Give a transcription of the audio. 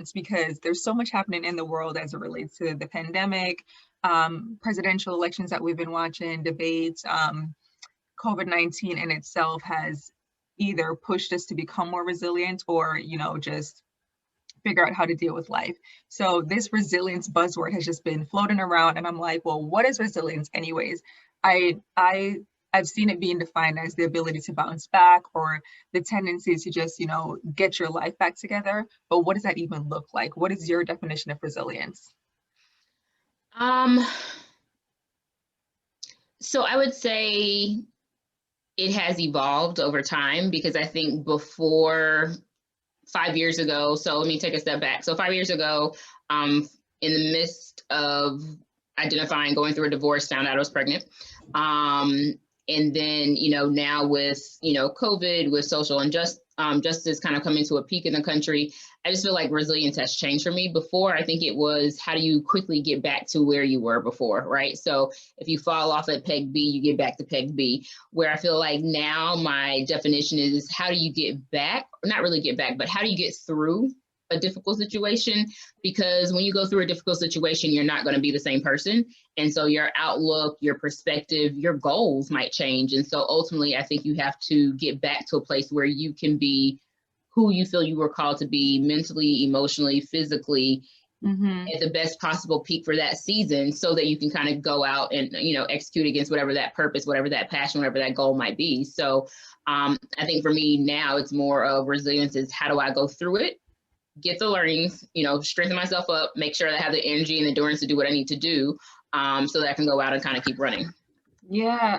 resilience, because there's so much happening in the world as it relates to the pandemic, presidential elections that we've been watching, debates. COVID-19 in itself has either pushed us to become more resilient or, just figure out how to deal with life. So this resilience buzzword has just been floating around, and I'm like, well, what is resilience anyways? I've seen it being defined as the ability to bounce back, or the tendency to just, get your life back together. But what does that even look like? What is your definition of resilience? Um, so I would say it has evolved over time, because I think before 5 years ago, so let me take a step back. So 5 years ago, in the midst of identifying, going through a divorce, found out I was pregnant. And then, now with, COVID, with social justice kind of coming to a peak in the country, I just feel like resilience has changed for me. Before, I think it was, how do you quickly get back to where you were before, right? So if you fall off at peg B, you get back to peg B. Where I feel like now my definition is, how do you get back? Not really get back, but how do you get through a difficult situation? Because when you go through a difficult situation, you're not going to be the same person. And so your outlook, your perspective, your goals might change. And so ultimately, I think you have to get back to a place where you can be who you feel you were called to be, mentally, emotionally, physically, at the best possible peak for that season, so that you can kind of go out and, execute against whatever that purpose, whatever that passion, whatever that goal might be. So I think for me now, it's more of resilience is, how do I go through it, get the learnings, strengthen myself up, make sure that I have the energy and endurance to do what I need to do, so that I can go out and kind of keep running. Yeah,